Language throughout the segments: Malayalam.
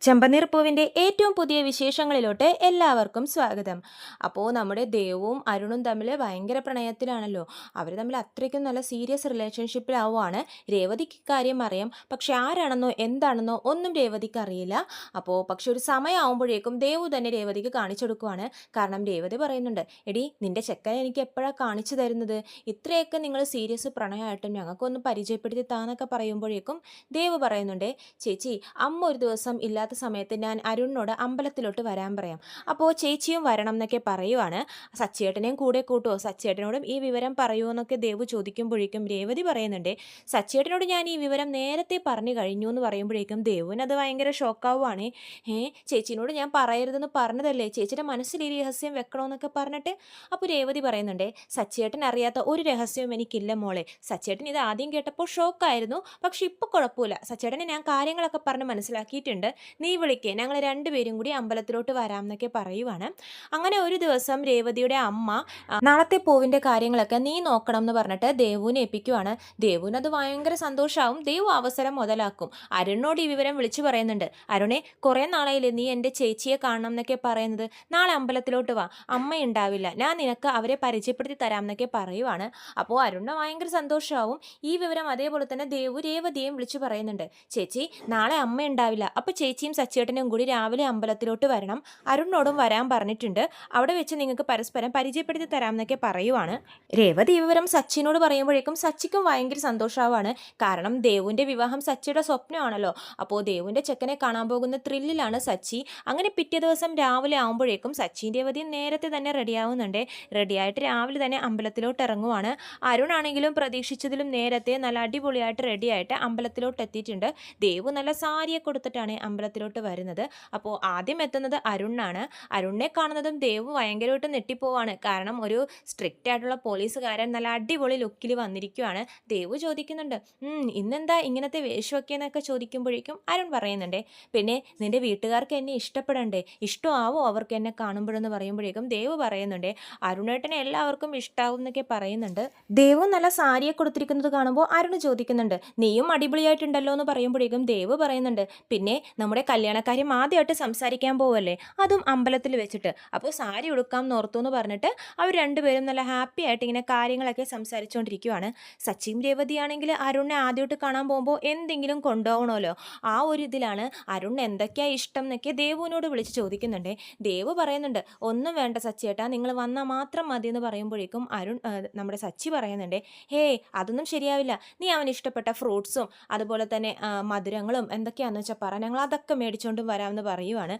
ചെമ്പനീർ പൂവിൻ്റെ ഏറ്റവും പുതിയ വിശേഷങ്ങളിലോട്ട് എല്ലാവർക്കും സ്വാഗതം. അപ്പോൾ നമ്മുടെ ദേവും അരുണും തമ്മിൽ ഭയങ്കര പ്രണയത്തിലാണല്ലോ. അവർ തമ്മിൽ അത്രയ്ക്കും നല്ല സീരിയസ് റിലേഷൻഷിപ്പിലാവുകയാണ്. രേവതിക്ക് കാര്യം അറിയാം, പക്ഷെ ആരാണെന്നോ എന്താണെന്നോ ഒന്നും രേവതിക്ക് അറിയില്ല. പക്ഷെ ഒരു സമയമാകുമ്പോഴേക്കും ദേവു തന്നെ രേവതിക്ക് കാണിച്ചു കൊടുക്കുവാണ്. കാരണം രേവതി പറയുന്നുണ്ട്, എടി നിന്റെ ചെക്കനെ എനിക്ക് എപ്പോഴാണ് കാണിച്ചു തരുന്നത്? ഇത്രയൊക്കെ നിങ്ങൾ സീരിയസ് പ്രണയമായിട്ടും ഞങ്ങൾക്കൊന്ന് പരിചയപ്പെടുത്തി താന്നൊക്കെ പറയുമ്പോഴേക്കും ദേവ് പറയുന്നുണ്ട്, ചേച്ചി അമ്മ ഒരു ദിവസം ഇല്ലാത്ത സമയത്ത് ഞാൻ അരുണിനോട് അമ്പലത്തിലോട്ട് വരാൻ പറയാം, അപ്പോൾ ചേച്ചിയും വരണം എന്നൊക്കെ പറയുവാണ്. സച്ചിയേട്ടനെയും കൂടെ കൂട്ടുമോ, സച്ചിയേട്ടനോടും ഈ വിവരം പറയുമോ എന്നൊക്കെ ദേവ് ചോദിക്കുമ്പോഴേക്കും രേവതി പറയുന്നുണ്ട്, സച്ചിയേട്ടനോട് ഞാൻ ഈ വിവരം നേരത്തെ പറഞ്ഞു കഴിഞ്ഞു എന്ന് പറയുമ്പോഴേക്കും ദേവുവിന് അത് ഭയങ്കര ഷോക്കാവുകയാണ്. ചേച്ചിനോട് ഞാൻ പറയരുതെന്ന് പറഞ്ഞതല്ലേ, ചേച്ചിയുടെ മനസ്സിൽ ഈ രഹസ്യം വെക്കണമെന്നൊക്കെ പറഞ്ഞിട്ട്. അപ്പോൾ രേവതി പറയുന്നുണ്ട്, സച്ചിയേട്ടൻ അറിയാത്ത ഒരു രഹസ്യവും എനിക്കില്ല മോളെ. സച്ചിയേട്ടൻ ഇത് ആദ്യം കേട്ടപ്പോൾ ഷോക്കായിരുന്നു, പക്ഷെ ഇപ്പോൾ കുഴപ്പമില്ല, സച്ചിയേട്ടനെ ഞാൻ കാര്യങ്ങളൊക്കെ പറഞ്ഞ് മനസ്സിലാക്കിയിട്ടുണ്ട്, നീ വിളിക്കേ, ഞങ്ങൾ രണ്ടുപേരും കൂടി അമ്പലത്തിലോട്ട് വരാം എന്നൊക്കെ പറയുവാണ്. അങ്ങനെ ഒരു ദിവസം രേവതിയുടെ അമ്മ നാളത്തെ പൂവിൻ്റെ കാര്യങ്ങളൊക്കെ നീ നോക്കണം എന്ന് പറഞ്ഞിട്ട് ദേവുവിനെ ഏൽപ്പിക്കുവാണ്. ദേവുവിന് അത് ഭയങ്കര സന്തോഷമാവും. ദേവു അവസരം മുതലാക്കും. അരുണിനോട് ഈ വിവരം വിളിച്ചു പറയുന്നുണ്ട്, അരുണെ കുറേ നാളായില്ലേ നീ എൻ്റെ ചേച്ചിയെ കാണണം എന്നൊക്കെ പറയുന്നത്, നാളെ അമ്പലത്തിലോട്ട് വാ, അമ്മ ഉണ്ടാവില്ല, ഞാൻ നിനക്ക് അവരെ പരിചയപ്പെടുത്തി തരാം എന്നൊക്കെ പറയുവാണ്. അപ്പോൾ അരുണിന് ഭയങ്കര സന്തോഷമാവും. ഈ വിവരം അതേപോലെ തന്നെ ദേവു രേവതിയെയും വിളിച്ചു പറയുന്നുണ്ട്, ചേച്ചി നാളെ അമ്മ ഉണ്ടാവില്ല, അപ്പോൾ ചേച്ചിയും സച്ചിയേട്ടനും കൂടി രാവിലെ അമ്പലത്തിലോട്ട് വരണം, അരുണിനോടും വരാൻ പറഞ്ഞിട്ടുണ്ട്, അവിടെ വെച്ച് നിങ്ങൾക്ക് പരസ്പരം പരിചയപ്പെടുത്തി തരാം എന്നൊക്കെ പറയുവാണ്. രേവതി ഈ വിവരം സച്ചിനോട് പറയുമ്പോഴേക്കും സച്ചിക്കും ഭയങ്കര സന്തോഷമാവാണ്. കാരണം ദേവുവിൻ്റെ വിവാഹം സച്ചിയുടെ സ്വപ്നമാണല്ലോ. അപ്പോൾ ദേവുവിൻ്റെ ചെക്കനെ കാണാൻ പോകുന്ന ത്രില്ലിലാണ് സച്ചി. അങ്ങനെ പിറ്റേ ദിവസം രാവിലെ ആകുമ്പോഴേക്കും സച്ചിൻ രേവതിയും നേരത്തെ തന്നെ റെഡിയാവുന്നുണ്ട്. റെഡിയായിട്ട് രാവിലെ തന്നെ അമ്പലത്തിലോട്ട് ഇറങ്ങുവാണ്. അരുണാണെങ്കിലും പ്രതീക്ഷിച്ചതിലും നേരത്തെ നല്ല അടിപൊളിയായിട്ട് റെഡിയായിട്ട് അമ്പലത്തിലോട്ട് എത്തിയിട്ടുണ്ട്. ദേവു നല്ല സാരിയെ കൊടുത്തിട്ടാണ് അമ്പലത്തിലോട്ട് വരുന്നത്. അപ്പോൾ ആദ്യം എത്തുന്നത് അരുണാണ്. അരുണിനെ കാണുന്നതും ദേവു ഭയങ്കരമായിട്ട് നെട്ടിപ്പോവാണ്. കാരണം ഒരു സ്ട്രിക്റ്റ് ആയിട്ടുള്ള പോലീസുകാരൻ നല്ല അടിപൊളി ലുക്കിൽ വന്നിരിക്കുവാണ്. ദേവു ചോദിക്കുന്നുണ്ട്, ഇന്നെന്താ ഇങ്ങനത്തെ വേഷമൊക്കെ എന്നൊക്കെ ചോദിക്കുമ്പോഴേക്കും അരുൺ പറയുന്നുണ്ട്, പിന്നെ നിന്റെ വീട്ടുകാർക്ക് എന്നെ ഇഷ്ടപ്പെടണ്ടേ, ഇഷ്ടമാവോ അവർക്ക് എന്നെ കാണുമ്പോഴെന്ന് പറയുമ്പോഴേക്കും ദേവു പറയുന്നുണ്ട്, അരുണേട്ടനെ എല്ലാവർക്കും ഇഷ്ടാവും എന്നൊക്കെ പറയുന്നുണ്ട്. ദേവു നല്ല സാരിയെ കൊടുത്തിരിക്കുന്നത് കാണുമ്പോൾ അരുൺ ചോദിക്കുന്നുണ്ട്, നീയും അടിപൊളിയായിട്ടുണ്ടല്ലോ എന്ന് പറയുമ്പോഴേക്കും ദേവു പറയുന്നുണ്ട്, പിന്നെ നമ്മുടെ കല്യാണക്കാര്യം ആദ്യമായിട്ട് സംസാരിക്കാൻ പോവല്ലേ, അതും അമ്പലത്തിൽ വെച്ചിട്ട്, അപ്പോൾ സാരി ഉടുക്കാം നോർത്തു എന്ന് പറഞ്ഞിട്ട് അവർ രണ്ടുപേരും നല്ല ഹാപ്പി ആയിട്ട് ഇങ്ങനെ കാര്യങ്ങളൊക്കെ സംസാരിച്ചുകൊണ്ടിരിക്കുവാണ്. സച്ചിൻ രേവതിയാണെങ്കിൽ അരുണിനെ ആദ്യമായിട്ട് കാണാൻ പോകുമ്പോൾ എന്തെങ്കിലും കൊണ്ടുപോകണമല്ലോ, ആ ഒരു ഇതിലാണ്. അരുൺ എന്തൊക്കെയാണ് ഇഷ്ടം എന്നൊക്കെ ദേവുവിനോട് വിളിച്ച് ചോദിക്കുന്നുണ്ട്. ദേവു പറയുന്നുണ്ട്, ഒന്നും വേണ്ട സച്ചിയേട്ടാ, നിങ്ങൾ വന്നാൽ മാത്രം മതി എന്ന് പറയുമ്പോഴേക്കും നമ്മുടെ സച്ചി പറയുന്നുണ്ട്, അതൊന്നും ശരിയാവില്ല, നീ അവന് ഇഷ്ടപ്പെട്ട ഫ്രൂട്ട്സും അതുപോലെ തന്നെ മധുരങ്ങളും എന്തൊക്കെയാണെന്ന് വെച്ചാൽ പറ, ഞങ്ങൾ അതൊക്കെ മേടിച്ചുകൊണ്ടും വരാമെന്ന് പറയുവാണ്.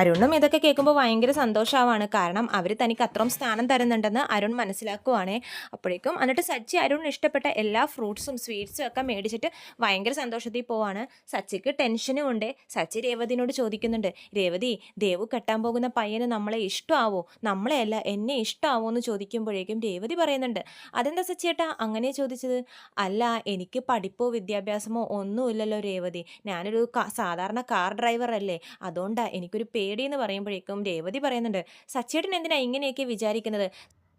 അരുണും ഇതൊക്കെ കേൾക്കുമ്പോൾ ഭയങ്കര സന്തോഷമാവാണ്. കാരണം അവർ തനിക്ക് അത്രയും സ്ഥാനം തരുന്നുണ്ടെന്ന് അരുൺ മനസ്സിലാക്കുവാണേ. അപ്പോഴേക്കും എന്നിട്ട് സച്ചി അരുണിന് ഇഷ്ടപ്പെട്ട എല്ലാ ഫ്രൂട്ട്സും സ്വീറ്റ്സും ഒക്കെ മേടിച്ചിട്ട് ഭയങ്കര സന്തോഷത്തിൽ പോവാണ്. സച്ചിക്ക് ടെൻഷനും ഉണ്ട്. സച്ചി രേവതിനോട് ചോദിക്കുന്നുണ്ട്, രേവതി ദേവു കെട്ടാൻ പോകുന്ന പയ്യന് നമ്മളെ ഇഷ്ടമാവോ, നമ്മളെയല്ല എന്നെ ഇഷ്ടമാവോ എന്ന് ചോദിക്കുമ്പോഴേക്കും രേവതി പറയുന്നുണ്ട്, അതെന്താ സച്ചിയേട്ടാ അങ്ങനെ ചോദിച്ചത്? അല്ല, എനിക്ക് പഠിപ്പോ വിദ്യാഭ്യാസമോ ഒന്നുമില്ലല്ലോ രേവതി, ഞാനൊരു സാധാരണ കാർ ഡ്രൈവർ അല്ലേ, അതുകൊണ്ടാണ് എനിക്കൊരു പേടിയെന്ന് പറയുമ്പോഴേക്കും രേവതി പറയുന്നുണ്ട്, സച്ചേട്ടൻ എന്തിനാ ഇങ്ങനെയൊക്കെ വിചാരിക്കുന്നത്?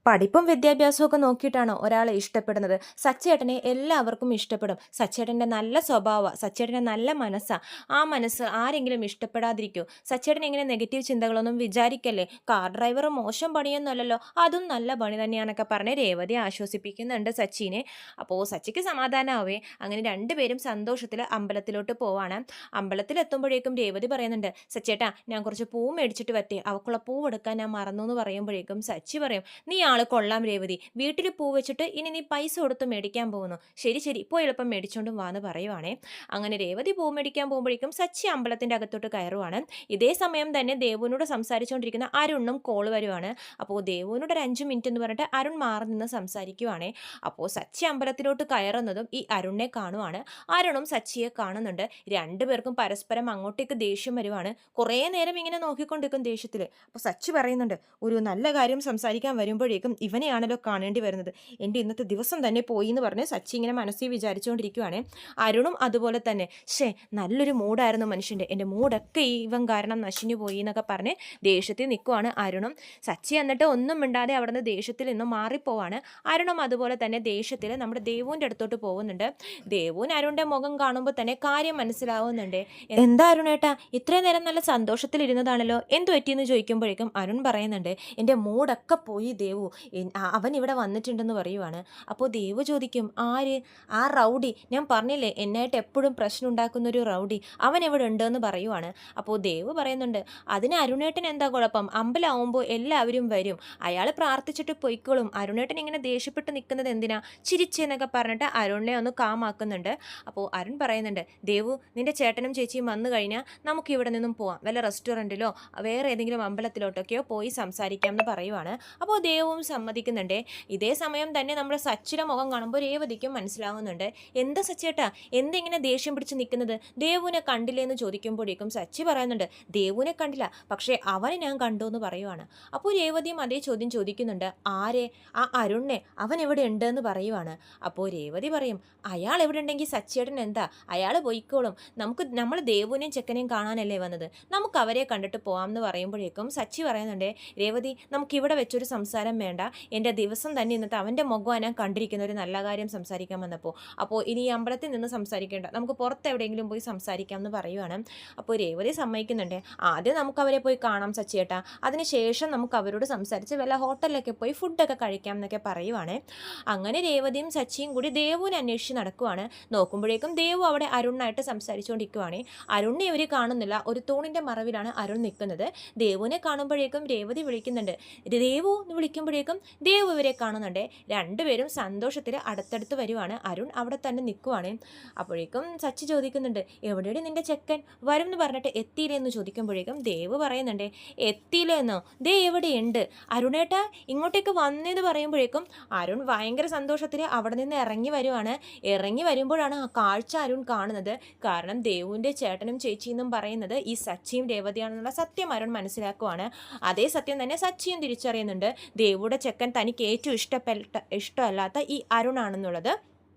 പഠിപ്പും വിദ്യാഭ്യാസവും ഒക്കെ നോക്കിയിട്ടാണോ ഒരാളെ ഇഷ്ടപ്പെടുന്നത്? സച്ചേട്ടനെ എല്ലാവർക്കും ഇഷ്ടപ്പെടും. സച്ചേട്ടൻ്റെ നല്ല സ്വഭാവമാണ്, സച്ചേട്ടൻ്റെ നല്ല മനസ്സാണ്. ആ മനസ്സ് ആരെങ്കിലും ഇഷ്ടപ്പെടാതിരിക്കുമോ? സച്ചേട്ടൻ ഇങ്ങനെ നെഗറ്റീവ് ചിന്തകളൊന്നും വിചാരിക്കല്ലേ, കാർ ഡ്രൈവർ മോശം പണിയൊന്നുമല്ലല്ലോ, അതും നല്ല പണി തന്നെയാണെന്നൊക്കെ പറഞ്ഞ് രേവതി ആശ്വസിപ്പിക്കുന്നുണ്ട് സച്ചിനെ. അപ്പോൾ സച്ചിക്ക് സമാധാനമാവേ. അങ്ങനെ രണ്ടുപേരും സന്തോഷത്തിൽ അമ്പലത്തിലോട്ട് പോവാണ്. അമ്പലത്തിലെത്തുമ്പോഴേക്കും രേവതി പറയുന്നുണ്ട്, സച്ചേട്ടാ ഞാൻ കുറച്ച് പൂ മേടിച്ചിട്ട് പറ്റേ, അവക്കുള്ള പൂ എടുക്കാൻ ഞാൻ മറന്നു എന്ന് പറയുമ്പോഴേക്കും സച്ചി പറയും, നീ ആള് കൊള്ളാം രേവതി, വീട്ടിൽ പൂ വെച്ചിട്ട് ഇനി നീ പൈസ കൊടുത്ത് മേടിക്കാൻ പോകുന്നു, ശരി ശരി ഇപ്പോൾ എളുപ്പം മേടിച്ചോണ്ടും വാന്ന് പറയുവാണേ. അങ്ങനെ രേവതി പൂ മേടിക്കാൻ പോകുമ്പോഴേക്കും സച്ചി അമ്പലത്തിൻ്റെ അകത്തോട്ട് കയറുവാണ്. ഇതേ സമയം തന്നെ ദേവുവിനോട് സംസാരിച്ചുകൊണ്ടിരിക്കുന്ന അരുണും കോൾ വരുവാണ്. അപ്പോൾ ദേവുവിനോട് ഒരു 5 മിനിറ്റ് എന്ന് പറഞ്ഞിട്ട് അരുൺ മാറി നിന്ന് സംസാരിക്കുവാണേ. അപ്പോൾ സച്ചി അമ്പലത്തിലോട്ട് കയറുന്നതും ഈ അരുണിനെ കാണുവാണ്. അരുണും സച്ചിയെ കാണുന്നുണ്ട്. രണ്ടുപേർക്കും പരസ്പരം അങ്ങോട്ടേക്ക് ദേഷ്യം വരുവാണ്. കുറേ നേരം ഇങ്ങനെ നോക്കിക്കൊണ്ടിരിക്കും ദേഷ്യത്തിൽ. അപ്പോൾ സച്ചി പറയുന്നുണ്ട്, ഒരു നല്ല കാര്യം സംസാരിക്കാൻ വരുമ്പോഴേക്കും നോക്കുമ്പോഴേക്കും ഇവനെയാണല്ലോ കാണേണ്ടി വരുന്നത്, എൻ്റെ ഇന്നത്തെ ദിവസം തന്നെ പോയി എന്ന് പറഞ്ഞ് സച്ചി ഇങ്ങനെ മനസ്സിൽ വിചാരിച്ചുകൊണ്ടിരിക്കുവാണേ. അരുണും അതുപോലെ തന്നെ, നല്ലൊരു മൂഡായിരുന്നു മനുഷ്യൻ്റെ, എൻ്റെ മൂഡൊക്കെ ഇവൻ കാരണം നശിഞ്ഞു പോയി എന്നൊക്കെ പറഞ്ഞ് ദേഷ്യത്തിൽ നിൽക്കുവാണ് അരുണും. സച്ചി എന്നിട്ട് ഒന്നും മിണ്ടാതെ അവിടെ നിന്ന് ദേഷ്യത്തിൽ നിന്ന് മാറിപ്പോവാണ്. അരുണും അതുപോലെ തന്നെ ദേഷ്യത്തിൽ നമ്മുടെ ദേവുവിൻ്റെ അടുത്തോട്ട് പോകുന്നുണ്ട്. ദേവുവിന് അരുണിൻ്റെ മുഖം കാണുമ്പോൾ തന്നെ കാര്യം മനസ്സിലാവുന്നുണ്ട്. എന്താ അരുണേട്ടാ ഇത്രയും നേരം നല്ല സന്തോഷത്തിലിരുന്നതാണല്ലോ, എന്തു പറ്റിയെന്ന് ചോദിക്കുമ്പോഴേക്കും അരുൺ പറയുന്നുണ്ട്, എൻ്റെ മൂഡൊക്കെ പോയി ദേവു, അവൻ ഇവിടെ വന്നിട്ടുണ്ടെന്ന് പറയുവാണ്. അപ്പോൾ ദേവു ചോദിക്കും, ആര്? ആ റൗഡി, ഞാൻ പറഞ്ഞില്ലേ എന്നായിട്ട് എപ്പോഴും പ്രശ്നം ഉണ്ടാക്കുന്നൊരു റൗഡി, അവൻ എവിടെ ഉണ്ടെന്ന് പറയുവാണ്. അപ്പോൾ ദേവു പറയുന്നുണ്ട്, അതിന് അരുണേട്ടൻ എന്താ കുഴപ്പം, അമ്പലമാവുമ്പോൾ എല്ലാവരും വരും, അയാൾ പ്രാർത്ഥിച്ചിട്ട് പൊയ്ക്കോളും, അരുണേട്ടൻ ഇങ്ങനെ ദേഷ്യപ്പെട്ട് നിൽക്കുന്നത് എന്തിനാ, ചിരിച്ചെന്നൊക്കെ പറഞ്ഞിട്ട് അരുണിനെ ഒന്ന് കാമാക്കുന്നുണ്ട്. അപ്പോൾ അരുൺ പറയുന്നുണ്ട്, ദേവു നിന്റെ ചേട്ടനും ചേച്ചിയും വന്നു കഴിഞ്ഞാൽ നമുക്ക് ഇവിടെ നിന്നും പോവാം, വല്ല റെസ്റ്റോറൻറ്റിലോ വേറെ ഏതെങ്കിലും അമ്പലത്തിലോട്ടൊക്കെയോ പോയി സംസാരിക്കാം എന്ന് പറയുവാണ്. അപ്പോൾ ദേവും സമ്മതിക്കുന്നുണ്ട്. ഇതേ സമയം തന്നെ നമ്മുടെ സച്ചിയുടെ മുഖം കാണുമ്പോൾ രേവതിക്കും മനസ്സിലാവുന്നുണ്ട്. എന്താ സച്ചേട്ടാ എന്തെങ്ങനെ ദേഷ്യം പിടിച്ച് നിൽക്കുന്നത്, ദേവുവിനെ കണ്ടില്ലേ എന്ന് ചോദിക്കുമ്പോഴേക്കും സച്ചി പറയുന്നുണ്ട്, ദേവുവിനെ കണ്ടില്ല, പക്ഷേ അവനെ ഞാൻ കണ്ടു എന്ന് പറയുവാണ്. അപ്പോൾ രേവതിയും അതേ ചോദ്യം ചോദിക്കുന്നുണ്ട്, ആരെ? ആ അരുണിനെ, അവൻ എവിടെ ഉണ്ട് എന്ന് പറയുവാണ്. അപ്പോൾ രേവതി പറയും, അയാൾ എവിടെ ഉണ്ടെങ്കിൽ സച്ചേട്ടൻ എന്താ, അയാൾ പോയിക്കോളും, നമ്മൾ ദേവുവിനെയും ചെക്കനെയും കാണാനല്ലേ വന്നത്, നമുക്ക് അവരെ കണ്ടിട്ട് പോകാം എന്ന് പറയുമ്പോഴേക്കും സച്ചി പറയുന്നുണ്ട്, രേവതി നമുക്കിവിടെ വെച്ചൊരു സംസാരം വേണ്ട, എൻ്റെ ദിവസം തന്നെ ഇന്നത്തെ അവൻ്റെ മുഖം ഞാൻ കണ്ടിരിക്കുന്ന ഒരു നല്ല കാര്യം സംസാരിക്കാൻ വന്നപ്പോൾ, അപ്പോൾ ഇനി ഈ അമ്പലത്തിൽ നിന്ന് സംസാരിക്കേണ്ട, നമുക്ക് പുറത്ത് എവിടെയെങ്കിലും പോയി സംസാരിക്കാം എന്ന് പറയുവാണ്. അപ്പോൾ രേവതി സമ്മതിക്കുന്നുണ്ട്, ആദ്യം നമുക്ക് അവരെ പോയി കാണാം സച്ചിയേട്ടാ, അതിനുശേഷം നമുക്ക് അവരോട് സംസാരിച്ച് വല്ല ഹോട്ടലിലൊക്കെ പോയി ഫുഡൊക്കെ കഴിക്കാം എന്നൊക്കെ പറയുവാണ്. അങ്ങനെ രേവതിയും സച്ചിയും കൂടി ദേവുവിനെ അന്വേഷിച്ച് നടക്കുവാണ്. നോക്കുമ്പോഴേക്കും ദേവു അവിടെ അരുണിനായിട്ട് സംസാരിച്ചുകൊണ്ടിരിക്കുവാണ്. അരുണിനെ ഇവർ കാണുന്നില്ല, ഒരു തൂണിൻ്റെ മറവിലാണ് അരുൺ നിൽക്കുന്നത്. ദേവുവിനെ കാണുമ്പോഴേക്കും രേവതി വിളിക്കുന്നുണ്ട്, ദേവു എന്ന് വിളിക്കുമ്പോഴേക്കും ദേവു ഇവരെ കാണുന്നുണ്ട്. രണ്ടുപേരും സന്തോഷത്തിൽ അടുത്തടുത്ത് വരുവാണ്. അരുൺ അവിടെ തന്നെ നിൽക്കുവാണ്. അപ്പോഴേക്കും സച്ചി ചോദിക്കുന്നുണ്ട്, എവിടെയാണ് നിന്റെ ചെക്കൻ, വരും എന്ന് പറഞ്ഞിട്ട് എത്തിയില്ലെന്ന് ചോദിക്കുമ്പോഴേക്കും ദേവ് പറയുന്നുണ്ട്, എത്തിയില്ലെന്നോ, ദേ എവിടെയുണ്ട്, അരുണേട്ടാ ഇങ്ങോട്ടേക്ക് വന്നേന്ന് പറയുമ്പോഴേക്കും അരുൺ ഭയങ്കര സന്തോഷത്തിൽ അവിടെ നിന്ന് ഇറങ്ങി വരുവാണ്. ഇറങ്ങി വരുമ്പോഴാണ് ആ കാഴ്ച അരുൺ കാണുന്നത്. കാരണം ദേവുവിൻ്റെ ചേട്ടനും ചേച്ചിയെന്നും പറയുന്നത് ഈ സച്ചിയും രേവതിയാണെന്നുള്ള സത്യം അരുൺ മനസ്സിലാക്കുവാണ്. അതേ സത്യം തന്നെ സച്ചിയും തിരിച്ചറിയുന്നുണ്ട്, ദേവുയുടെ ചെക്കൻ തനിക്ക് ഏറ്റവും ഇഷ്ടമല്ലാത്ത ഈ അരുണാണെന്നുള്ളത്.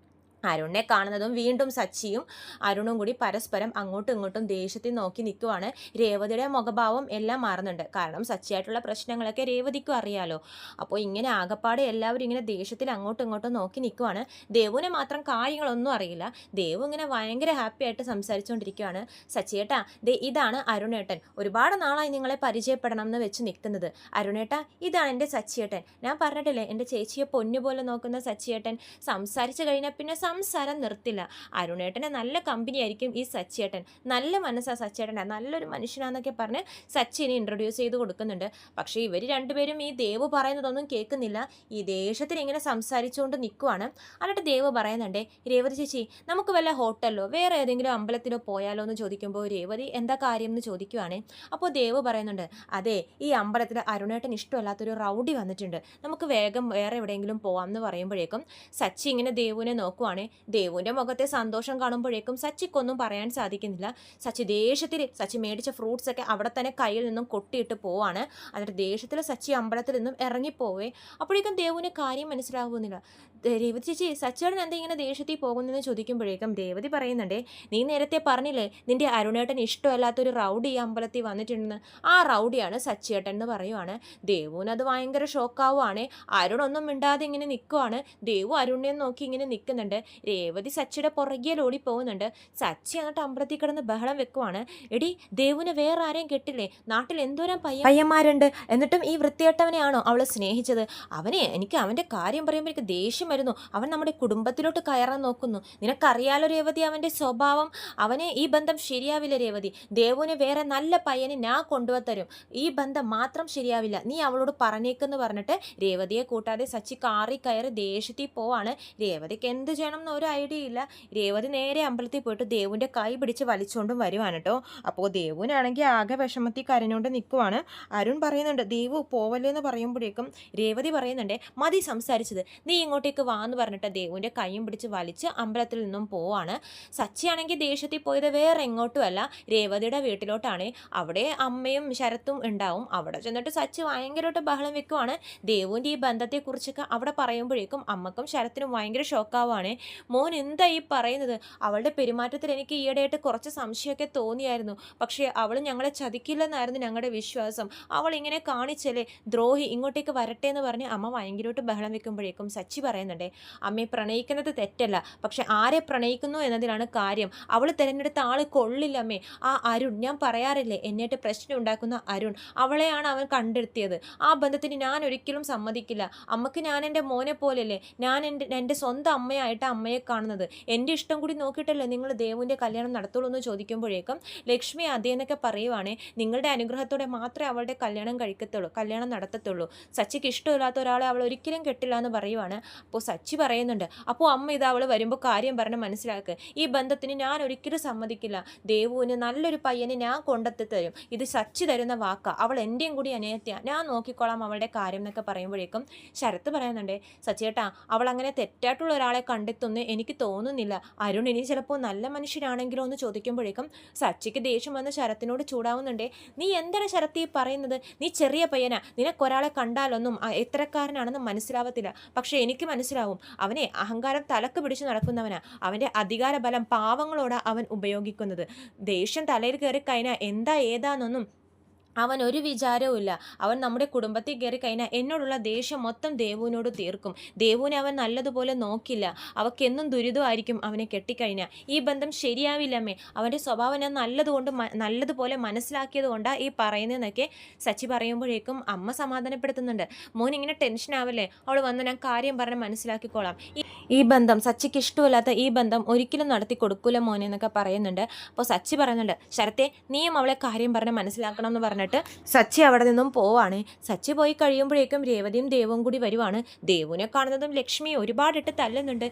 അരുണിനെ കാണുന്നതും വീണ്ടും സച്ചിയും അരുണും കൂടി പരസ്പരം അങ്ങോട്ടും ഇങ്ങോട്ടും ദേഷ്യത്തിൽ നോക്കി നിൽക്കുവാണ്. രേവതിയുടെ മുഖഭാവം എല്ലാം മാറുന്നുണ്ട്. കാരണം സച്ചിയായിട്ടുള്ള പ്രശ്നങ്ങളൊക്കെ രേവതിക്കും അറിയാലോ. അപ്പോൾ ഇങ്ങനെ ആകപ്പാടെ എല്ലാവരും ഇങ്ങനെ ദേഷ്യത്തിൽ അങ്ങോട്ടും ഇങ്ങോട്ടും നോക്കി നിൽക്കുവാണ്. ദേവുവിനെ മാത്രം കാര്യങ്ങളൊന്നും അറിയില്ല. ദേവു ഇങ്ങനെ ഭയങ്കര ഹാപ്പി ആയിട്ട് സംസാരിച്ചുകൊണ്ടിരിക്കുകയാണ്. സച്ചിയേട്ടാ ദേ ഇതാണ് അരുണേട്ടൻ, ഒരുപാട് നാളായി നിങ്ങളെ പരിചയപ്പെടണം എന്ന് വെച്ച് നിൽക്കുന്നത്. അരുണേട്ടാ ഇതാണ് എൻ്റെ സച്ചിയേട്ടൻ, ഞാൻ പറഞ്ഞിട്ടില്ലേ എൻ്റെ ചേച്ചിയെ പൊന്നുപോലെ നോക്കുന്ന സച്ചിയേട്ടൻ. സംസാരിച്ച് കഴിഞ്ഞാൽ പിന്നെ സംസാരം നിർത്തില്ല. അരുണേട്ടനെ നല്ല കമ്പനിയായിരിക്കും ഈ സച്ചിയേട്ടൻ, നല്ല മനസ്സാ സച്ചിയേട്ടൻ്റെ, നല്ലൊരു മനുഷ്യനാന്നൊക്കെ പറഞ്ഞ് സച്ചിനെ ഇൻട്രൊഡ്യൂസ് ചെയ്ത് കൊടുക്കുന്നുണ്ട്. പക്ഷേ ഇവർ രണ്ടുപേരും ഈ ദേവ് പറയുന്നതൊന്നും കേൾക്കുന്നില്ല. ഈ ദേഷ്യത്തിൽ ഇങ്ങനെ സംസാരിച്ചുകൊണ്ട് നിൽക്കുവാണ്. എന്നിട്ട് ദേവ് പറയുന്നുണ്ട്, രേവതി ചേച്ചി നമുക്ക് വല്ല ഹോട്ടലിലോ വേറെ ഏതെങ്കിലും അമ്പലത്തിലോ പോയാലോ എന്ന് ചോദിക്കുമ്പോൾ രേവതി എന്താ കാര്യം എന്ന് ചോദിക്കുവാണ്. അപ്പോൾ ദേവ് പറയുന്നുണ്ട്, അതെ ഈ അമ്പലത്തിൽ അരുണേട്ടൻ ഇഷ്ടമല്ലാത്തൊരു റൗഡി വന്നിട്ടുണ്ട്, നമുക്ക് വേഗം വേറെ എവിടെയെങ്കിലും പോകാം എന്ന് പറയുമ്പോഴേക്കും സച്ചി ഇങ്ങനെ ദേവുവിനെ നോക്കുവാണ്. ദേവുവിൻ്റെ മുഖത്തെ സന്തോഷം കാണുമ്പോഴേക്കും സച്ചിക്കൊന്നും പറയാൻ സാധിക്കുന്നില്ല. സച്ചി ദേഷ്യത്തിൽ സച്ചി മേടിച്ച ഫ്രൂട്ട്സ് ഒക്കെ അവിടെ തന്നെ കയ്യിൽ നിന്നും കൊട്ടിയിട്ട് പോവാണ്. എന്നിട്ട് ദേഷ്യത്തിൽ സച്ചി അമ്പലത്തിൽ നിന്നും ഇറങ്ങിപ്പോവേ. അപ്പോഴേക്കും ദേവുവിന് കാര്യം മനസ്സിലാവുന്നില്ല. രേവതി ചേച്ചി സച്ചിയേട്ടൻ എന്താ ഇങ്ങനെ ദേഷ്യത്തിൽ പോകുന്നതെന്ന് ചോദിക്കുമ്പോഴേക്കും രേവതി പറയുന്നുണ്ട്, നീ നേരത്തെ പറഞ്ഞില്ലേ നിന്റെ അരുണേട്ടൻ ഇഷ്ടമല്ലാത്തൊരു റൗഡി ഈ അമ്പലത്തിൽ വന്നിട്ടുണ്ടെന്ന്, ആ റൗഡിയാണ് സച്ചിയേട്ടൻ എന്ന് പറയുവാണ്. ദേവുവിന് അത് ഭയങ്കര ഷോക്കാവുകയാണ്. അരുണൊന്നും മിണ്ടാതെ ഇങ്ങനെ നിൽക്കുവാണ്. ദേവു അരുണിനെ നോക്കി ഇങ്ങനെ നിൽക്കുന്നുണ്ട്. രേവതി സച്ചിയുടെ പുറകെ ഓടി പോകുന്നുണ്ട്. സച്ചി എന്നിട്ട് അമ്പലത്തിൽ കിടന്ന് ബഹളം വെക്കുവാണ്. എടി ദേവുവിന് വേറെ ആരെയും കെട്ടില്ലേ, നാട്ടിൽ എന്തോരം പയ്യന്മാരുണ്ട്, എന്നിട്ടും ഈ വൃത്തികെട്ടവനെയാണോ അവൾ സ്നേഹിച്ചത്, എനിക്ക് അവൻ്റെ കാര്യം പറയുമ്പോൾ എനിക്ക് ദേഷ്യം വരുന്നു, അവൻ നമ്മുടെ കുടുംബത്തിലോട്ട് കയറാൻ നോക്കുന്നു, നിനക്കറിയാലോ രേവതി അവൻ്റെ സ്വഭാവം, അവനെ ഈ ബന്ധം ശരിയാവില്ല രേവതി, ദേവുവിന് വേറെ നല്ല പയ്യനെ ഞാൻ കൊണ്ടുവത്തരും, ഈ ബന്ധം മാത്രം ശരിയാവില്ല, നീ അവളോട് പറഞ്ഞേക്കെന്ന് പറഞ്ഞിട്ട് രേവതിയെ കൂട്ടാതെ സച്ചി കാറി കയറി ദേഷ്യത്തിൽ പോവാണ്. രേവതിക്ക് എന്ത് ചെയ്യണം എന്താണെന്ന് ഒരു ഐഡിയ ഇല്ല. രേവതി നേരെ അമ്പലത്തിൽ പോയിട്ട് ദേവുവിൻ്റെ കൈ പിടിച്ച് വലിച്ചുകൊണ്ടും വരുവാണ് കേട്ടോ. അപ്പോൾ ദേവുവിനാണെങ്കിൽ ആകെ വിഷമത്തിൽ കരഞ്ഞുകൊണ്ട് നിൽക്കുവാണ്. അരുൺ പറയുന്നുണ്ട് ദേവു പോവല്ലേന്ന് പറയുമ്പോഴേക്കും രേവതി പറയുന്നുണ്ട് മതി സംസാരിച്ചത്, നീ ഇങ്ങോട്ടേക്ക് വാ എന്ന് പറഞ്ഞിട്ട് ദേവുവിൻ്റെ കൈയും പിടിച്ച് വലിച്ച് അമ്പലത്തിൽ നിന്നും പോവാണ്. സച്ചിയാണെങ്കിൽ ദേഷ്യത്തിൽ പോയത് വേറെ എങ്ങോട്ടുമല്ല, രേവതിയുടെ വീട്ടിലോട്ടാണ്. അവിടെ അമ്മയും ശരത്തും ഉണ്ടാവും. അവിടെ ചെന്നിട്ട് സച്ചി ഭയങ്കരമായിട്ട് ബഹളം വെക്കുവാണ്. ദേവുവിൻ്റെ ഈ ബന്ധത്തെക്കുറിച്ചൊക്കെ അവിടെ പറയുമ്പോഴേക്കും അമ്മക്കും ശരത്തിനും ഭയങ്കര ഷോക്കാവുകയാണ്. മോൻ എന്താ ഈ പറയുന്നത്? അവളുടെ പെരുമാറ്റത്തിൽ എനിക്ക് ഈയിടെയായിട്ട് കുറച്ച് സംശയമൊക്കെ തോന്നിയായിരുന്നു. പക്ഷേ അവൾ ഞങ്ങളെ ചതിക്കില്ലെന്നായിരുന്നു ഞങ്ങളുടെ വിശ്വാസം. അവൾ ഇങ്ങനെ കാണിച്ചല്ലേ, ദ്രോഹി, ഇങ്ങോട്ടേക്ക് വരട്ടെ എന്ന് പറഞ്ഞ് അമ്മ ഭയങ്കരമായിട്ട് ബഹളം വെക്കുമ്പോഴേക്കും സച്ചി പറയുന്നുണ്ടേ അമ്മയെ പ്രണയിക്കുന്നത് തെറ്റല്ല, പക്ഷെ ആരെ പ്രണയിക്കുന്നു എന്നതിലാണ് കാര്യം. അവൾ തിരഞ്ഞെടുത്ത ആൾ കൊള്ളില്ല അമ്മേ. ആ അരുൺ, ഞാൻ പറയാറില്ലേ എന്നിട്ട് പ്രശ്നം ഉണ്ടാക്കുന്ന അരുൺ, അവളെയാണ് അവൻ കണ്ടെത്തിയത്. ആ ബന്ധത്തിന് ഞാൻ ഒരിക്കലും സമ്മതിക്കില്ല. അമ്മക്ക് ഞാൻ എൻ്റെ മോനെ പോലെയല്ലേ, ഞാൻ എൻ്റെ സ്വന്തം അമ്മയായിട്ട് അമ്മയെ കാണുന്നത്. എൻ്റെ ഇഷ്ടം കൂടി നോക്കിയിട്ടല്ലേ നിങ്ങൾ ദേവുവിൻ്റെ കല്യാണം നടത്തുള്ളൂ എന്ന് ചോദിക്കുമ്പോഴേക്കും ലക്ഷ്മി അതേന്നൊക്കെ പറയുവാണേ. നിങ്ങളുടെ അനുഗ്രഹത്തോടെ മാത്രമേ അവളുടെ കല്യാണം നടത്തത്തുള്ളൂ. സച്ചിക്ക് ഇഷ്ടമില്ലാത്ത ഒരാളെ അവൾ ഒരിക്കലും കെട്ടില്ല എന്ന് പറയുവാണ്. അപ്പോൾ സച്ചി പറയുന്നുണ്ട് അപ്പോൾ അമ്മ ഇത് അവൾ വരുമ്പോൾ കാര്യം പറഞ്ഞ് മനസ്സിലാക്കുക. ഈ ബന്ധത്തിന് ഞാൻ ഒരിക്കലും സമ്മതിക്കില്ല. ദേവുവിന് നല്ലൊരു പയ്യനെ ഞാൻ കൊണ്ടെത്തി തരും. ഇത് സച്ചി തരുന്ന വാക്കാ. അവൾ എൻ്റെയും കൂടി അനിയത്തിയാ, ഞാൻ നോക്കിക്കോളാം അവളുടെ കാര്യം എന്നൊക്കെ പറയുമ്പോഴേക്കും ശരത്ത് പറയുന്നുണ്ട് സച്ചിയേട്ടാ അവൾ അങ്ങനെ തെറ്റായിട്ടുള്ള ഒരാളെ കണ്ടെത്തുന്നു എനിക്ക് തോന്നുന്നില്ല. അരുൺ ഇനി ചിലപ്പോൾ നല്ല മനുഷ്യനാണെങ്കിലോ എന്ന് ചോദിക്കുമ്പോഴേക്കും സച്ചിക്ക് ദേഷ്യം വന്ന് ശരത്തിനോട് ചൂടാവുന്നുണ്ടേ. നീ എന്താണ് ശരത്ത് ഈ പറയുന്നത്? നീ ചെറിയ പയ്യനാ, നിനക്കൊരാളെ കണ്ടാലൊന്നും എത്രക്കാരനാണെന്ന് മനസ്സിലാവത്തില്ല. പക്ഷെ എനിക്ക് മനസ്സിലാവും. അവനെ അഹങ്കാരം തലക്ക് പിടിച്ച് നടക്കുന്നവനാ. അവൻ്റെ അധികാര ബലം പാവങ്ങളോടാ അവൻ ഉപയോഗിക്കുന്നത്. ദേഷ്യം തലയിൽ കയറി കഴിഞ്ഞാൽ എന്താ ഏതാന്നൊന്നും അവൻ ഒരു വിചാരവുമില്ല. അവൻ നമ്മുടെ കുടുംബത്തിൽ കയറി കഴിഞ്ഞാൽ എന്നോടുള്ള ദേഷ്യം മൊത്തം ദേവുവിനോട് തീർക്കും. ദേവുവിനെ അവൻ നല്ലതുപോലെ നോക്കില്ല. അവക്കെന്നും ദുരിതമായിരിക്കും അവനെ കെട്ടിക്കഴിഞ്ഞാൽ. ഈ ബന്ധം ശരിയാവില്ലമ്മേ. അവൻ്റെ സ്വഭാവം ഞാൻ നല്ലതുപോലെ മനസ്സിലാക്കിയത് കൊണ്ടാണ് ഈ പറയുന്നതെന്നൊക്കെ സച്ചി പറയുമ്പോഴേക്കും അമ്മ സമാധാനപ്പെടുത്തുന്നുണ്ട്. മോൻ ഇങ്ങനെ ടെൻഷൻ ആവല്ലേ, അവൾ വന്ന് ഞാൻ കാര്യം പറഞ്ഞ് മനസ്സിലാക്കിക്കോളാം. ഈ ബന്ധം സച്ചിക്ക് ഇഷ്ടമില്ലാത്ത ഈ ബന്ധം ഒരിക്കലും നടത്തി കൊടുക്കൂല മോനെ എന്നൊക്കെ പറയുന്നുണ്ട്. അപ്പോൾ സച്ചി പറയുന്നുണ്ട് ശരത്തെ നീയും അവളെ കാര്യം പറഞ്ഞ് മനസ്സിലാക്കണം എന്ന് പറഞ്ഞിട്ട് സച്ചി അവിടെ നിന്നും പോവാണ്. സച്ചി പോയി കഴിയുമ്പോഴേക്കും രേവതിയും ദേവും കൂടി വരുവാണ്. ദേവുവിനെ കാണുന്നതും ലക്ഷ്മി ഒരുപാടിട്ട് തല്ലുന്നുണ്ട്.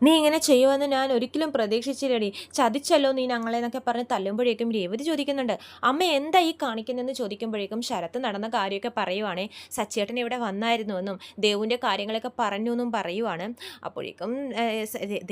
നീ ഇങ്ങനെ ചെയ്യുമെന്ന് ഞാൻ ഒരിക്കലും പ്രതീക്ഷിച്ചില്ലടി, ചതിച്ചല്ലോ നീ ഞങ്ങളെന്നൊക്കെ പറഞ്ഞ് തല്ലുമ്പോഴേക്കും രേവതി ചോദിക്കുന്നുണ്ട് അമ്മ എന്താ ഈ കാണിക്കുന്നതെന്ന് ചോദിക്കുമ്പോഴേക്കും ശരത്ത് നടന്ന കാര്യമൊക്കെ പറയുവാണേ. സച്ചിയേട്ടൻ ഇവിടെ വന്നായിരുന്നുവെന്നും ദേവുവിൻ്റെ കാര്യങ്ങളൊക്കെ പറഞ്ഞു എന്നും പറയുവാണ്. അപ്പോഴേക്കും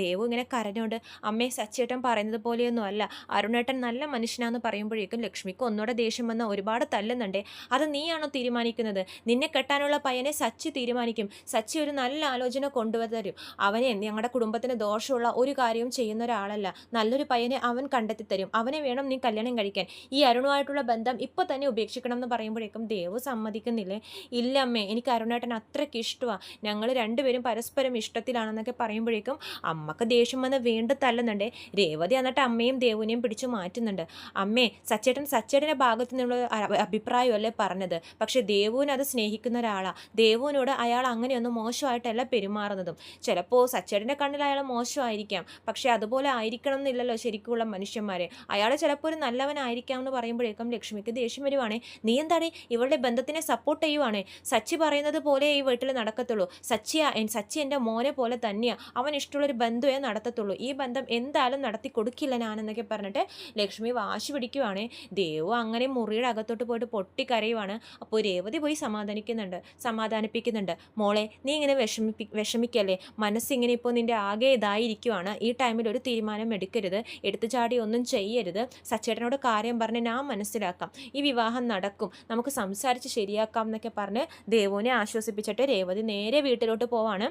ദേവു ഇങ്ങനെ കരഞ്ഞുകൊണ്ട് അമ്മേ സച്ചിയേട്ടൻ പറയുന്നത് പോലെയൊന്നും അല്ല, അരുണേട്ടൻ നല്ല മനുഷ്യനാന്ന് പറയുമ്പോഴേക്കും ലക്ഷ്മിക്ക് ഒന്നുകൂടെ ദേഷ്യം വന്ന ഒരുപാട് തല്ലുന്നുണ്ടേ. അത് നീയാണോ തീരുമാനിക്കുന്നത്? നിന്നെ കെട്ടാനുള്ള പയ്യനെ സച്ചി തീരുമാനിക്കും. സച്ചി ഒരു നല്ല ആലോചന കൊണ്ടുവരും. അവനെ ഞങ്ങളുടെ കുടുംബത്തിന് ദോഷമുള്ള ഒരു കാര്യവും ചെയ്യുന്ന ഒരാളല്ല. നല്ലൊരു പയ്യനെ അവൻ കണ്ടെത്തി തരും. അവനെ വേണം നീ കല്യാണം കഴിക്കാൻ. ഈ അരുണുമായിട്ടുള്ള ബന്ധം ഇപ്പോൾ തന്നെ ഉപേക്ഷിക്കണം എന്ന് പറയുമ്പോഴേക്കും ദേവു സമ്മതിക്കുന്നില്ലേ. ഇല്ല അമ്മേ, എനിക്ക് അരുണേട്ടൻ അത്രയ്ക്ക് ഇഷ്ടമാണ്, ഞങ്ങൾ രണ്ടുപേരും പരസ്പരം ഇഷ്ടത്തിലാണെന്നൊക്കെ പറയുമ്പോഴേക്കും അമ്മക്ക് ദേഷ്യം വന്ന് വീണ്ടും തല്ലുന്നുണ്ട്. രേവതി എന്നിട്ട് അമ്മയും ദേവുവിനെയും പിടിച്ചു മാറ്റുന്നുണ്ട്. അമ്മേ സച്ചേട്ടൻ്റെ ഭാഗത്തു നിന്നുള്ള അഭിപ്രായമല്ലേ പറഞ്ഞത്, പക്ഷേ ദേവുവിന് അത് സ്നേഹിക്കുന്ന ഒരാളാണ്. ദേവുവിനോട് അയാൾ അങ്ങനെയൊന്നും മോശമായിട്ടല്ല പെരുമാറുന്നതും. ചിലപ്പോൾ സച്ചേട്ടൻ്റെ കണ്ണിൽ അയാൾ മോശമായിരിക്കാം, പക്ഷേ അതുപോലെ ആയിരിക്കണം എന്നില്ലല്ലോ ശരിക്കുള്ള മനുഷ്യന്മാരെ. അയാൾ ചിലപ്പോൾ ഒരു നല്ലവനായിരിക്കാം എന്ന് പറയുമ്പോഴേക്കും ലക്ഷ്മിക്ക് ദേഷ്യം വരുവാണേ. നീ എന്താണ് ഇവളുടെ ബന്ധത്തിനെ സപ്പോർട്ട് ചെയ്യുവാണേ? സച്ചി പറയുന്നത് പോലെ ഈ വീട്ടിൽ നടക്കത്തുള്ളൂ. സച്ചി എൻ്റെ മോനെ പോലെ തന്നെയാണ്. അവൻ ഇഷ്ടമുള്ളൊരു ബന്ധമേ നടത്തത്തുള്ളൂ. ഈ ബന്ധം എന്തായാലും നടത്തി കൊടുക്കില്ല ഞാനെന്നൊക്കെ പറഞ്ഞിട്ട് ലക്ഷ്മി വാശി പിടിക്കുവാണേ. ദേവു അങ്ങനെ മുറിയുടെ അകത്തോട്ട് പോയിട്ട് പൊട്ടിക്കരയുവാണ്. അപ്പോൾ രേവതി പോയി സമാധാനിപ്പിക്കുന്നുണ്ട്. മോളെ നീ ഇങ്ങനെ വിഷമിക്കല്ലേ, മനസ്സിങ്ങനെ ഇപ്പോൾ നിൻ്റെ ആകെ ഇതായിരിക്കുവാണ്. ഈ ടൈമിൽ ഒരു തീരുമാനം എടുക്കരുത്, എടുത്തു ചാടി ഒന്നും ചെയ്യരുത്. സച്ചേട്ടനോട് കാര്യം പറഞ്ഞ് ഞാൻ മനസ്സിലാക്കാം, ഈ വിവാഹം നടക്കും, നമുക്ക് സംസാരിച്ച് ശരിയാക്കാം എന്നൊക്കെ പറഞ്ഞ് ദേവുവിനെ ആശ്വസിപ്പിച്ചിട്ട് രേവതി നേരെ വീട്ടിലോട്ട് പോവാണ്.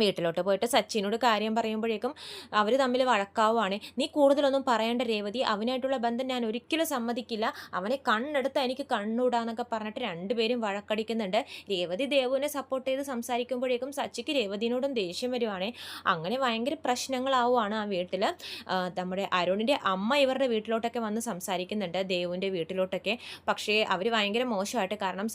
വീട്ടിലോട്ട് പോയിട്ട് സച്ചിനോട് കാര്യം പറയുമ്പോഴേക്കും അവർ തമ്മിൽ വഴക്കാവുകയാണ്. നീ കൂടുതലൊന്നും പറയേണ്ട രേവതി, അവനായിട്ടുള്ള ബന്ധം ഞാൻ ഒരിക്കലും സമ്മതിക്കില്ല, അവനെ കണ്ണെടുത്ത് എനിക്ക് കണ്ണൂടാന്നൊക്കെ പറഞ്ഞിട്ട് രണ്ടുപേരും വഴക്കടിക്കുന്നുണ്ട്. രേവതി ദേവുവിനെ സപ്പോർട്ട് ചെയ്ത് സംസാരിക്കുമ്പോഴേക്കും സച്ചിക്ക് രേവതിനോടും ദേഷ്യം വരുവാണ്. അങ്ങനെ ഭയങ്കര പ്രശ്നങ്ങളാവുകയാണ് ആ വീട്ടിൽ. നമ്മുടെ അരുണിൻ്റെ അമ്മ ഇവരുടെ വീട്ടിലോട്ടൊക്കെ വന്ന് സംസാരിക്കുന്നുണ്ട്, ദേവുവിൻ്റെ വീട്ടിലോട്ടൊക്കെ. പക്ഷേ അവർ ഭയങ്കര മോശമായിട്ട്, കാരണം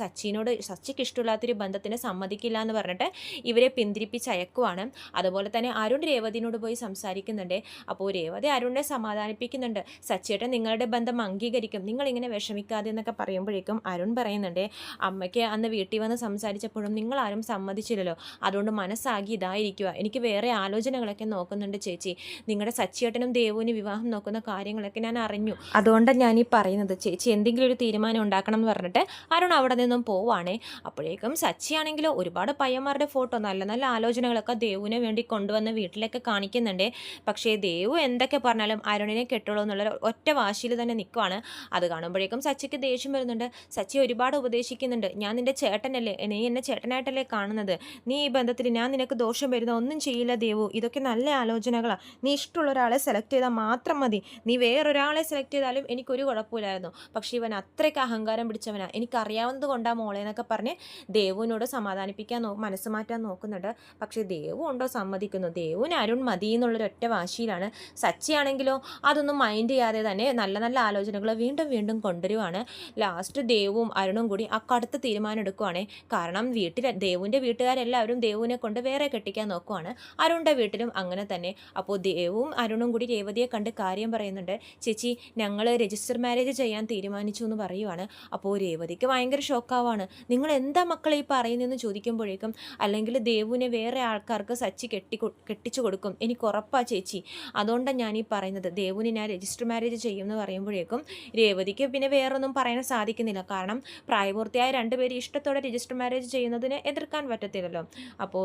സച്ചിക്ക് ഇഷ്ടമില്ലാത്തൊരു ബന്ധത്തിന് സമ്മതിക്കില്ല എന്ന് പറഞ്ഞിട്ട് ഇവരെ പിന്തിരിപ്പിച്ച് തിരക്കുവാണ്. അതുപോലെ തന്നെ അരുൺ രേവതിനോട് പോയി സംസാരിക്കുന്നുണ്ട്. അപ്പോൾ രേവതി അരുണിനെ സമാധാനിപ്പിക്കുന്നുണ്ട്. സച്ചിയേട്ടൻ നിങ്ങളുടെ ബന്ധം അംഗീകരിക്കും, നിങ്ങളിങ്ങനെ വിഷമിക്കാതെ എന്നൊക്കെ പറയുമ്പോഴേക്കും അരുൺ പറയുന്നുണ്ട്, അമ്മയ്ക്ക് അന്ന് വീട്ടിൽ വന്ന് സംസാരിച്ചപ്പോഴും നിങ്ങളാരും സമ്മതിച്ചില്ലല്ലോ, അതുകൊണ്ട് മനസ്സാകി ഇതായിരിക്കുക. എനിക്ക് വേറെ ആലോചനകളൊക്കെ നോക്കുന്നുണ്ട് ചേച്ചി. നിങ്ങളുടെ സച്ചിയേട്ടനും ദേവുവിന് വിവാഹം നോക്കുന്ന കാര്യങ്ങളൊക്കെ ഞാൻ അറിഞ്ഞു. അതുകൊണ്ടാണ് ഞാൻ ഈ പറയുന്നത്. ചേച്ചി എന്തെങ്കിലും ഒരു തീരുമാനം ഉണ്ടാക്കണം എന്ന് പറഞ്ഞിട്ട് അരുൺ അവിടെ നിന്നും പോവാണേ. അപ്പോഴേക്കും സച്ചിയാണെങ്കിലോ ഒരുപാട് പയ്യന്മാരുടെ ഫോട്ടോ, നല്ല നല്ല ആലോചനകളൊക്കെ ദേവുവിന് വേണ്ടി കൊണ്ടുവന്ന് വീട്ടിലൊക്കെ കാണിക്കുന്നുണ്ട്. പക്ഷേ ദേവു എന്തൊക്കെ പറഞ്ഞാലും അരുണിനെ കെട്ടുള്ളൂ എന്നുള്ള ഒറ്റ വാശിയിൽ തന്നെ നിൽക്കുവാണ്. അത് കാണുമ്പോഴേക്കും സച്ചിക്ക് ദേഷ്യം വരുന്നുണ്ട്. സച്ചി ഒരുപാട് ഉപദേശിക്കുന്നുണ്ട്. ഞാൻ നിന്റെ ചേട്ടനല്ലേ, നീ എന്നെ ചേട്ടനായിട്ടല്ലേ കാണുന്നത്, നീ ഈ ബന്ധത്തിൽ ഞാൻ നിനക്ക് ദോഷം വരുന്ന ഒന്നും ചെയ്യില്ല ദേവു, ഇതൊക്കെ നല്ല ആലോചനകളാണ്, നീ ഇഷ്ടമുള്ള ഒരാളെ സെലക്ട് ചെയ്താൽ മാത്രം മതി, നീ വേറൊരാളെ സെലക്ട് ചെയ്താലും എനിക്കൊരു കുഴപ്പമില്ലായിരുന്നു. പക്ഷേ ഇവൻ അത്രയ്ക്ക് അഹങ്കാരം പിടിച്ചവനാണ്, എനിക്കറിയാവുന്നത് കൊണ്ടാണ് മോളെ എന്നൊക്കെ പറഞ്ഞ് ദേവുവിനോട് സമാധാനിപ്പിക്കാൻ മനസ്സ് മാറ്റാൻ നോക്കുന്നുണ്ട്. പക്ഷേ ദേവു ഉണ്ടോ സമ്മതിക്കുന്നു. ദേവുവിന് അരുൺ മതി എന്നുള്ളൊരൊറ്റ വാശിയിലാണ്. സച്ചിയാണെങ്കിലോ അതൊന്നും മൈൻഡ് ചെയ്യാതെ തന്നെ നല്ല നല്ല ആലോചനകൾ വീണ്ടും വീണ്ടും കൊണ്ടുവരുവാണ്. ലാസ്റ്റ് ദേവും അരുണും കൂടി അക്കടുത്ത് തീരുമാനം എടുക്കുവാണ്. കാരണം ദേവുവിൻ്റെ വീട്ടുകാരെല്ലാവരും ദേവുവിനെ കൊണ്ട് വേറെ കെട്ടിക്കാൻ നോക്കുവാണ്. അരുണിൻ്റെ വീട്ടിലും അങ്ങനെ തന്നെ. അപ്പോൾ ദേവും അരുണും കൂടി രേവതിയെ കണ്ട് കാര്യം പറയുന്നുണ്ട്. ചേച്ചി, ഞങ്ങൾ രജിസ്റ്റർ മാരേജ് ചെയ്യാൻ തീരുമാനിച്ചു എന്ന് പറയുവാണ്. അപ്പോൾ രേവതിക്ക് ഭയങ്കര ഷോക്കാവാണ്. നിങ്ങൾ എന്താ മക്കളെ ഈ പറയുന്നതെന്ന് ചോദിക്കുമ്പോഴേക്കും, അല്ലെങ്കിൽ ദേവുവിനെ വേറെ ആൾക്കാർക്ക് സച്ചി കെട്ടിച്ചു കൊടുക്കും, എനിക്ക് ഉറപ്പാ ചേച്ചി, അതുകൊണ്ടാണ് ഞാൻ ഈ പറയുന്നത്, ദേവുവിന് ഞാൻ രജിസ്റ്റർ മാരേജ് ചെയ്യും എന്ന് പറയുമ്പോഴേക്കും രേവതിക്ക് പിന്നെ വേറൊന്നും പറയാൻ സാധിക്കുന്നില്ല. കാരണം പ്രായപൂർത്തിയായ രണ്ടുപേര് ഇഷ്ടത്തോടെ രജിസ്റ്റർ മാരേജ് ചെയ്യുന്നതിന് എതിർക്കാൻ പറ്റത്തില്ലല്ലോ. അപ്പോൾ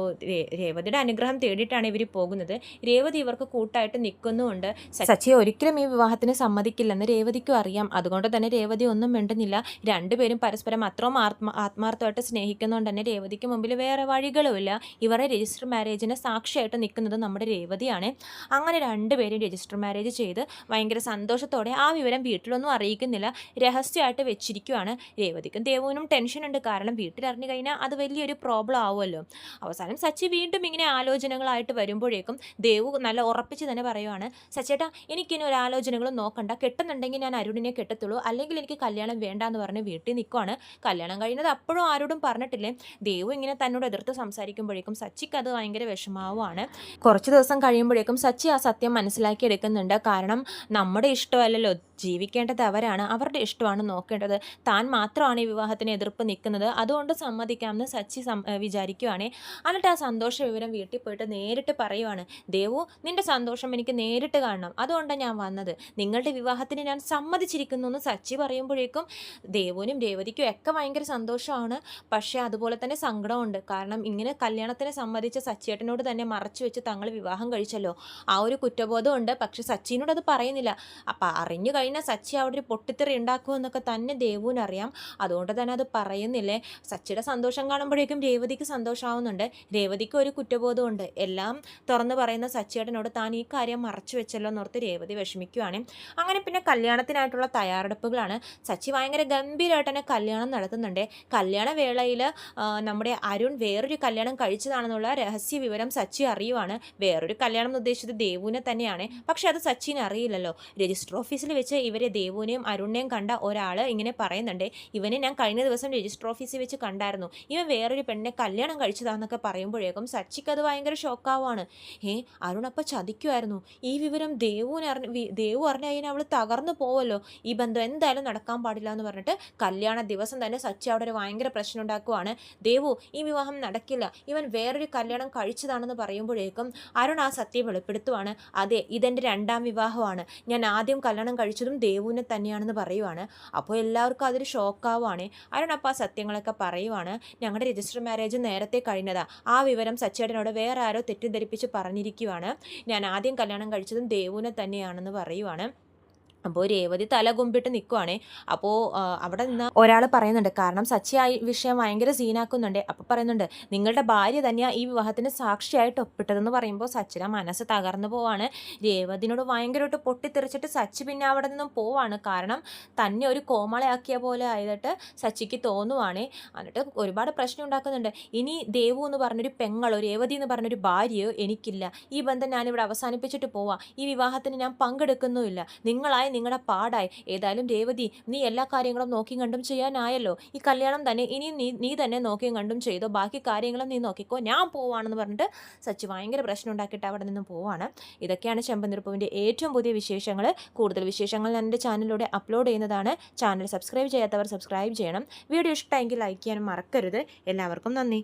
രേവതിയുടെ അനുഗ്രഹം തേടിയിട്ടാണ് ഇവർ പോകുന്നത്. രേവതി ഇവർക്ക് കൂട്ടായിട്ട് നിൽക്കുന്നുമുണ്ട്. സച്ചി ഒരിക്കലും ഈ വിവാഹത്തിന് സമ്മതിക്കില്ലെന്ന് രേവതിക്കും അറിയാം. അതുകൊണ്ട് തന്നെ രേവതി ഒന്നും മിണ്ടുന്നില്ല. രണ്ടുപേരും പരസ്പരം അത്രയും ആത്മാർത്ഥമായിട്ട് സ്നേഹിക്കുന്നതുകൊണ്ട് തന്നെ രേവതിക്ക് മുമ്പിൽ വേറെ വഴികളുമില്ല. ഇവരുടെ രജിസ്റ്റർ മാരേജിന് സാക്ഷിയായിട്ട് നിൽക്കുന്നത് നമ്മുടെ രേവതിയാണ്. അങ്ങനെ രണ്ടുപേരും രജിസ്റ്റർ മാരേജ് ചെയ്ത് ഭയങ്കര സന്തോഷത്തോടെ ആ വിവരം വീട്ടിലൊന്നും അറിയിക്കുന്നില്ല, രഹസ്യമായിട്ട് വെച്ചിരിക്കുകയാണ്. രേവതിക്കും ദേവുവിനും ടെൻഷനുണ്ട്. കാരണം വീട്ടിലറിഞ്ഞു കഴിഞ്ഞാൽ അത് വലിയൊരു പ്രോബ്ലം ആവുമല്ലോ. അവസാനം സച്ചി വീണ്ടും ഇങ്ങനെ ആലോചനകളായിട്ട് വരുമ്പോഴേക്കും ദേവു നല്ല ഉറപ്പിച്ച് തന്നെ പറയുവാണ്, സച്ചേട്ടാ എനിക്കിനി ഒരു ആലോചനകളും നോക്കണ്ട, കെട്ടുന്നുണ്ടെങ്കിൽ ഞാൻ അരുണിനെ കെട്ടത്തുള്ളൂ, അല്ലെങ്കിൽ എനിക്ക് കല്യാണം വേണ്ട എന്ന് പറഞ്ഞ് വീട്ടിൽ നിൽക്കുവാണ്. കല്യാണം കഴിയുന്നത് അപ്പോഴും ആരോടും പറഞ്ഞിട്ടില്ലേ. ദേവു ഇങ്ങനെ തന്നോട് എതിർത്ത് സംസാരിക്കുമ്പോഴേക്കും സച്ചിക്ക് അത് ഭയങ്കര വിഷമാവുമാണ്. കുറച്ച് ദിവസം കഴിയുമ്പോഴേക്കും സച്ചി ആ സത്യം മനസ്സിലാക്കി എടുക്കുന്നുണ്ട്. കാരണം നമ്മുടെ ഇഷ്ടമല്ലല്ലോ ജീവിക്കേണ്ടത്, അവരാണ്, അവരുടെ ഇഷ്ടമാണ് നോക്കേണ്ടത്, താൻ മാത്രമാണ് ഈ വിവാഹത്തിന് എതിർപ്പ് നിൽക്കുന്നത്, അതുകൊണ്ട് സമ്മതിക്കാമെന്ന് സച്ചി വിചാരിക്കുവാണ്. എന്നിട്ട് ആ സന്തോഷ വിവരം വീട്ടിൽ പോയിട്ട് നേരിട്ട് പറയുവാണ്, ദേവു നിന്റെ സന്തോഷം എനിക്ക് നേരിട്ട് കാണണം, അതുകൊണ്ടാണ് ഞാൻ വന്നത്, നിങ്ങളുടെ വിവാഹത്തിന് ഞാൻ സമ്മതിച്ചിരിക്കുന്നു എന്ന് സച്ചി പറയുമ്പോഴേക്കും ദേവുവിനും രേവതിക്കും ഒക്കെ ഭയങ്കര സന്തോഷമാണ്. പക്ഷേ അതുപോലെ തന്നെ സങ്കടമുണ്ട്. കാരണം ഇങ്ങനെ കല്യാണത്തിന് സമ്മതിച്ച സച്ചിയേട്ടനോട് തന്നെ മറച്ചു വെച്ച് തങ്ങൾ വിവാഹം കഴിച്ചല്ലോ, ആ ഒരു കുറ്റബോധമുണ്ട്. പക്ഷെ സച്ചിനോട് അത് പറയുന്നില്ല. അപ്പം അറിഞ്ഞു കഴിഞ്ഞാൽ സച്ചി അവിടെ ഒരു പൊട്ടിത്തെറി ഉണ്ടാക്കുമെന്നൊക്കെ തന്നെ ദേവുവിനറിയാം. അതുകൊണ്ട് തന്നെ അത് പറയുന്നില്ലേ. സച്ചിയുടെ സന്തോഷം കാണുമ്പോഴേക്കും രേവതിക്ക് സന്തോഷമാവുന്നുണ്ട്. രേവതിക്ക് ഒരു കുറ്റബോധമുണ്ട്. എല്ലാം തുറന്ന് പറയുന്ന സച്ചിയേട്ടനോട് താൻ ഈ കാര്യം മറച്ചു വെച്ചല്ലോ എന്നോർത്ത് രേവതി വിഷമിക്കുകയാണ്. അങ്ങനെ പിന്നെ കല്യാണത്തിനായിട്ടുള്ള തയ്യാറെടുപ്പുകളാണ്. സച്ചി ഭയങ്കര ഗംഭീരമായിട്ട് തന്നെ കല്യാണം നടത്തുന്നുണ്ട്. കല്യാണ വേളയിൽ നമ്മുടെ അരുൺ വേറൊരു കല്യാണം കഴിച്ചതാണെന്നുള്ള രഹസ്യ വിവരം സച്ചി അറിയുവാണ്. വേറൊരു കല്യാണം ഉദ്ദേശിച്ചത് ദേവുവിനെ തന്നെയാണ്. പക്ഷെ അത് സച്ചിന് അറിയില്ലല്ലോ. രജിസ്റ്റർ ഓഫീസിൽ വെച്ച് ഇവരെ ദേവുവിനെയും അരുണിനെയും കണ്ട ഒരാൾ ഇങ്ങനെ പറയുന്നുണ്ട്, ഇവനെ ഞാൻ കഴിഞ്ഞ ദിവസം രജിസ്റ്റർ ഓഫീസിൽ വെച്ച് കണ്ടായിരുന്നു, ഇവൻ വേറൊരു പെണ്ണിനെ കല്യാണം കഴിച്ചതാന്നൊക്കെ പറയുമ്പോഴേക്കും സച്ചിക്ക് അത് ഭയങ്കര ഷോക്കാവാണ്. അരുൺ അപ്പം ചതിക്കുമായിരുന്നു. ഈ വിവരം ദേവു അറിഞ്ഞു കഴിഞ്ഞാൽ അവൾ തകർന്നു പോവല്ലോ, ഈ ബന്ധം എന്തായാലും നടക്കാൻ പാടില്ല എന്ന് പറഞ്ഞിട്ട് കല്യാണ ദിവസം തന്നെ സച്ചി അവിടെ ഒരു ഭയങ്കര പ്രശ്നം ഉണ്ടാക്കുവാണ്. ദേവു ഈ വിവാഹം നടക്കില്ല, ഇവൻ വേറൊരു കല്യാണം കഴിച്ചതാണെന്ന് പറയുമ്പോഴേക്കും അരുൺ ആ സത്യം വെളിപ്പെടുത്തുവാണ്. അതെ, ഇതെൻ്റെ രണ്ടാം വിവാഹമാണ്, ഞാൻ ആദ്യം കല്യാണം കഴിച്ചതും ദേവുവിനെ തന്നെയാണെന്ന് പറയുവാണ്. അപ്പോൾ എല്ലാവർക്കും അതൊരു ഷോക്കാവുകയാണ്. അരുൺ അപ്പോൾ ആ സത്യങ്ങളൊക്കെ പറയുവാണ്. ഞങ്ങളുടെ രജിസ്റ്റർ മാരേജ് നേരത്തെ കഴിഞ്ഞതാ, ആ വിവരം സച്ചേട്ടനോട് വേറെ ആരോ തെറ്റിദ്ധരിപ്പിച്ച് പറഞ്ഞിരിക്കുവാണ്, ഞാൻ ആദ്യം കല്യാണം കഴിച്ചതും ദേവുവിനെ തന്നെയാണെന്ന് പറയുവാണ്. അപ്പോൾ രേവതി തല കുമ്പിട്ട് നിൽക്കുവാണേ. അപ്പോൾ അവിടെ നിന്ന് ഒരാൾ പറയുന്നുണ്ട്, കാരണം സച്ചി ആ വിഷയം ഭയങ്കര സീനാക്കുന്നുണ്ട്. അപ്പോൾ പറയുന്നുണ്ട്, നിങ്ങളുടെ ഭാര്യ തന്നെയാണ് ഈ വിവാഹത്തിന് സാക്ഷിയായിട്ട് ഒപ്പിട്ടതെന്ന് പറയുമ്പോൾ സച്ചിയുടെ മനസ്സ് തകർന്നു പോവാണ്. രേവതിനോട് ഭയങ്കരമായിട്ട് പൊട്ടിത്തെറിച്ചിട്ട് സച്ചി പിന്നെ അവിടെ നിന്നും പോവാണ്. കാരണം തന്നെ ഒരു കോമളയാക്കിയ പോലെ ആയിട്ട് സച്ചിക്ക് തോന്നുവാണേ. എന്നിട്ട് ഒരുപാട് പ്രശ്നം ഉണ്ടാക്കുന്നുണ്ട്. ഇനി ദേവു എന്ന് പറഞ്ഞൊരു പെങ്ങളോ രേവതി എന്ന് പറഞ്ഞൊരു ഭാര്യയോ എനിക്കില്ല, ഈ ബന്ധം ഞാനിവിടെ അവസാനിപ്പിച്ചിട്ട് പോവാം, ഈ വിവാഹത്തിന് ഞാൻ പങ്കെടുക്കുന്നുമില്ല, നിങ്ങളായി നിങ്ങളുടെ പാടായി. ഏതായാലും രേവതി, നീ എല്ലാ കാര്യങ്ങളും നോക്കിയും കണ്ടും ചെയ്യാനായല്ലോ. ഈ കല്യാണം തന്നെ ഇനിയും നീ തന്നെ നോക്കിയും കണ്ടും ചെയ്തോ. ബാക്കി കാര്യങ്ങളും നീ നോക്കിക്കോ. ഞാൻ പോവാണെന്ന് പറഞ്ഞിട്ട് സച്ചി ഭയങ്കര പ്രശ്നം ഉണ്ടാക്കിയിട്ട് അവിടെ നിന്ന് പോവാണ്. ഇതൊക്കെയാണ് ചെമ്പന്തിരിപ്പൂവിൻ്റെ ഏറ്റവും പുതിയ വിശേഷങ്ങൾ. കൂടുതൽ വിശേഷങ്ങൾ ഞാൻ എൻ്റെ ചാനലിലൂടെ അപ്ലോഡ് ചെയ്യുന്നതാണ്. ചാനൽ സബ്സ്ക്രൈബ് ചെയ്യാത്തവർ സബ്സ്ക്രൈബ് ചെയ്യണം. വീഡിയോ ഇഷ്ടമെങ്കിൽ ലൈക്ക് ചെയ്യാനും മറക്കരുത്. എല്ലാവർക്കും നന്ദി.